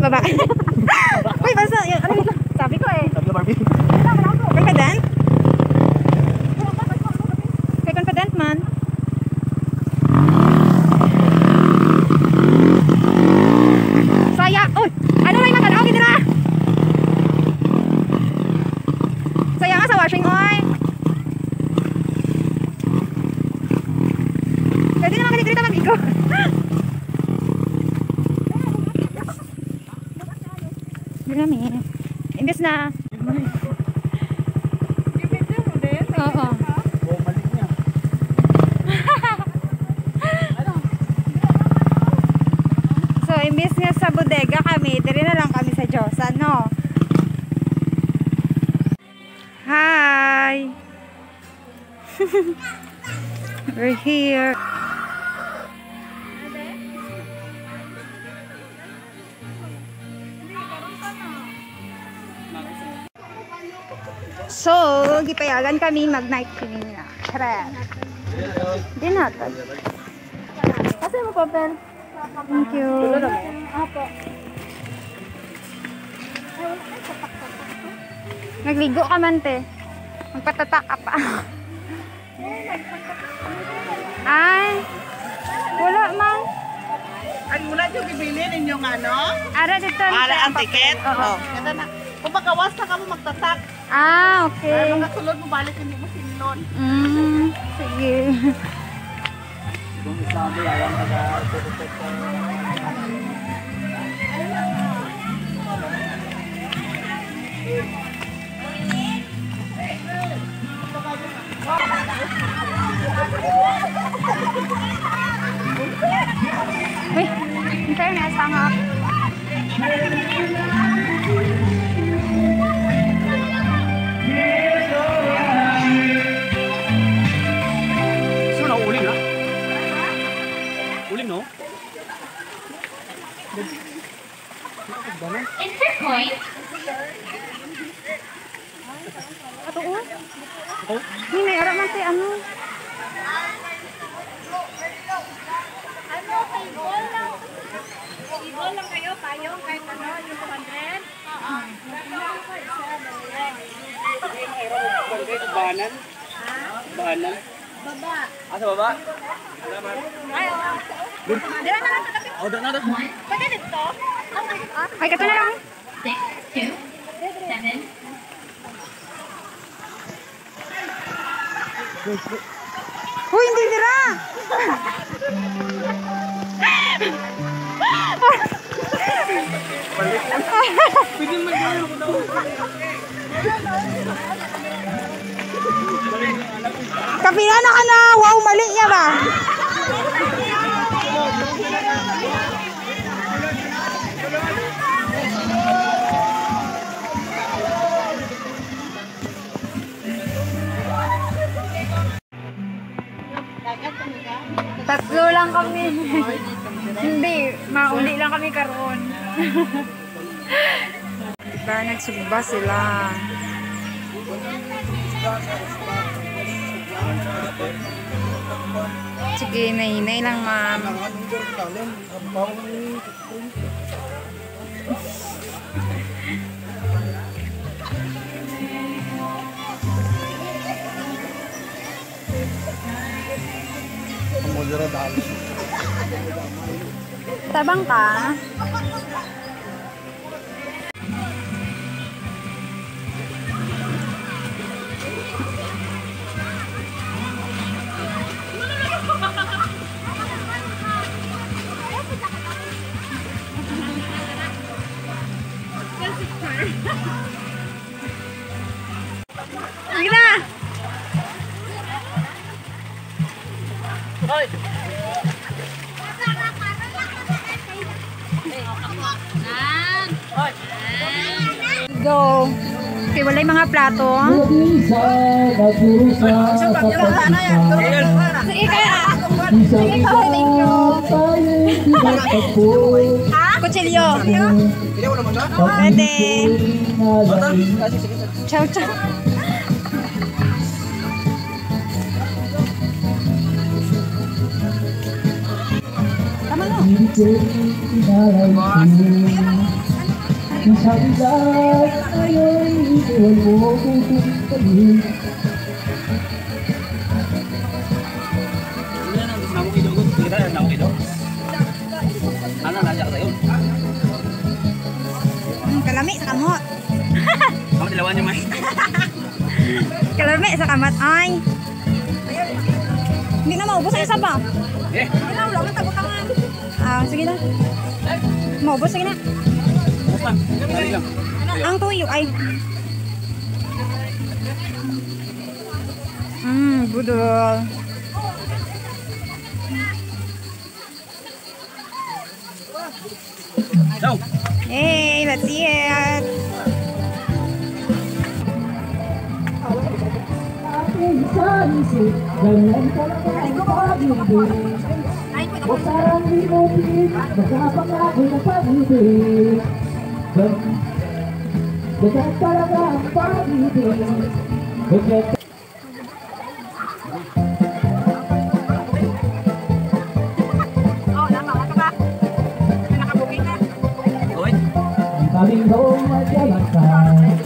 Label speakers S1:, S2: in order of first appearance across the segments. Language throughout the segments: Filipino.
S1: Baba. Uy, basta, ano ito? Sabi ko eh.
S2: Sabi ko, Barbie.
S1: Confident? Kay confident man. Saya, uy, ano may makalaw nila? Saya nga sa washing oil. Pwede naman kaligrita mag-igo. Marami. Imbes na.
S3: Gipidyo mo din?
S1: Oo.
S2: Oo, mali niya.
S1: So, imbes nga sa bodega kami, diri na lang kami sa Diyosa, no? Hi! We're here. So, gipayagan kami mag-night cleaning na. Tara. Di natin. Kasi mo papel. Thank you. Apo. Nagligo ka man, te. Magpatatak ka pa. Ay. Wala man.
S3: Ay, mula yung bibilin inyong ano?
S1: Ara dito.
S3: Ara ang ticket?
S1: Oo.
S3: Ganda na. Kung pagkawas na ka mo magtatak.
S1: Ah, okay.
S3: Ay, magkasulod mo balik hindi mo sinilon.
S1: Sige.
S2: Kung isabi, alam ka na.
S1: Uy, in fairness, tama.
S2: Sino na uling, ha? Uling, no?
S4: Insert point.
S1: Ato o? Hindi, may ara man si ano.
S4: Table lang kayo, payong, kahit ano, yung 200.
S2: Bahanan? Bahanan?
S4: Baba.
S2: Ah, sa baba?
S4: Ay, dira na lang sa tabi.
S2: Oh, na.
S4: Pwede dito?
S1: Ay, kato na lang.
S4: 6, 2, 7.
S1: Uy, hindi dira.
S2: Pwede mag-gawin ko daw.
S1: Kapila na ka na. Wow, mali niya ba? Tatlo lang kami. Hindi, mauli lang kami karon. Diba, nagsugba sila. Sige, nahinay lang, ma'am. Tabang ka? Sige na!
S2: Hoy!
S1: Go! Okay, wala yung mga plato. Sige kaya! Sige ko, thank you! Ha? Kutsilyo? Pwede! Ciao, ciao! Tama no?
S2: Sabi lang ngayon, iwan mo kung kami.
S1: Kalami sa kamot.
S2: Kamu dilawan niyo, May.
S1: Kalami sa kamot. Ay. Hindi na maubos ang isa pa.
S2: Eh,
S1: Sige na. Maubos, sige na.
S2: basta. Dali lang.
S1: Ang tuyo ay. Budol.
S2: Go.
S1: Hey, let's see it.
S2: Aking isang-isip, ganyan talaga ang pag-ibig. Huwag sarang limupin, magkapangako ng pag-ibig. Ganyan talaga ang pag-ibig. Ganyan kaming buong maglalakad.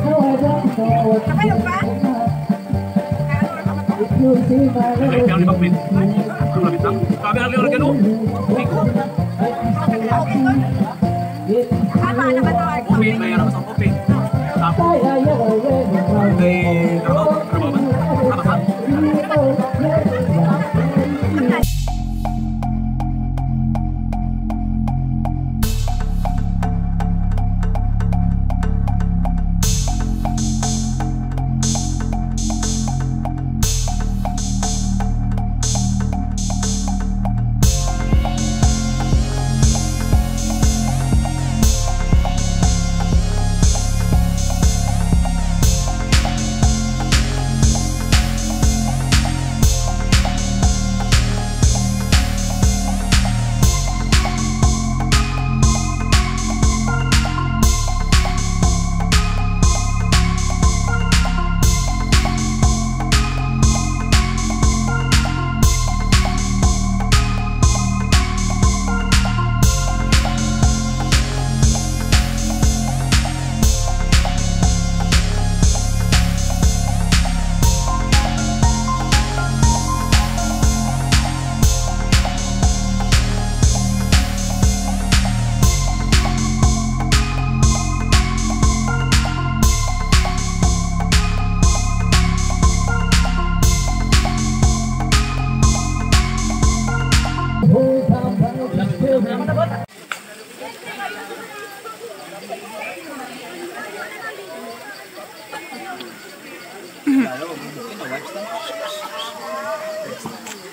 S2: However,
S1: Kapalog ba?
S2: if you see my love,
S5: Kaya lima pin. Lumapit lang. Sabi ang liwanag yan, oh. Pin, may harap sa pin. Tapos, may trabaho ba? Tapos ha?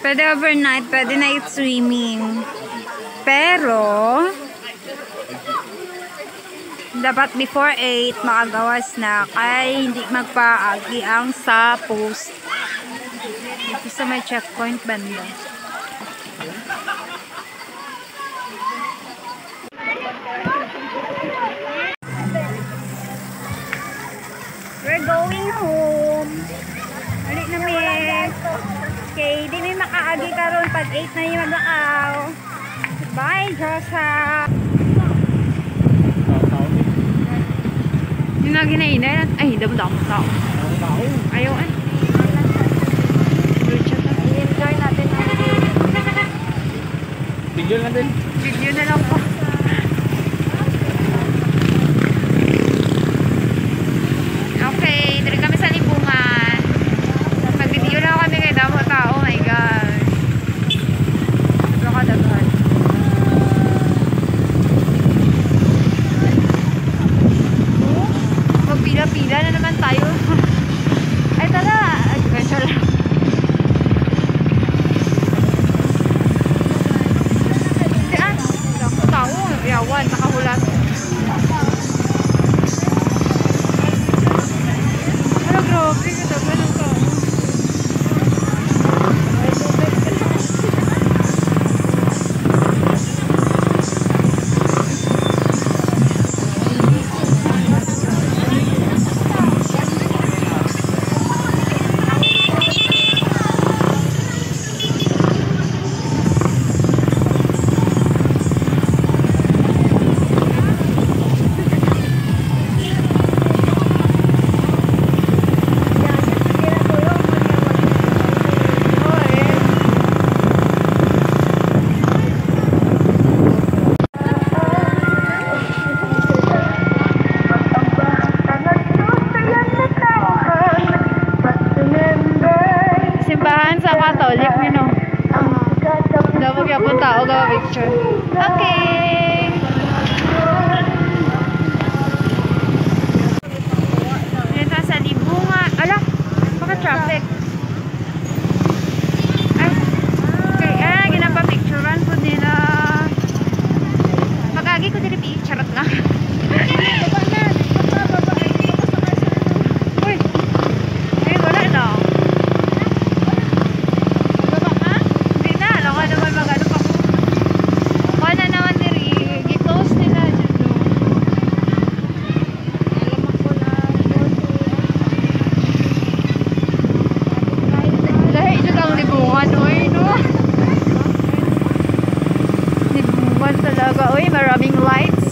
S1: Pwede overnight, pwede night swimming. Pero, dapat before 8, makagawas na. Kaya hindi magpaagi ang sa post. Ito sa may checkpoint banda. We're going home. Ulit na miss. Okay, di may makaagi karon pag 8 na yung maglakaw. Bye, Josa. Yung nga ginainay. Ay, dapat ako tao. Ayaw ay. I-enjoy natin.
S5: Video natin.
S1: Video na lang po. Okay, dito kami sa Libungan. Mag-video lang kami kay Damo Tao. Oh my God. Nakadaghan. Magpila-pila na naman tayo. Ay, tala. Adventure lang. Tao. Okay. Dito sa Libungan. Ala, baka traffic. Ay, okay. Ginapa-picturean po nila. Mag-agi ko dili charot na. Uy. Ay, wala na. Hindi na. Alam ko naman mag-ano pa ko. Wala naman diri. Gi-close nila dyan. Dahil dyan ang Libungan. Uy, no? Libungan talaga. Uy, maraming lights.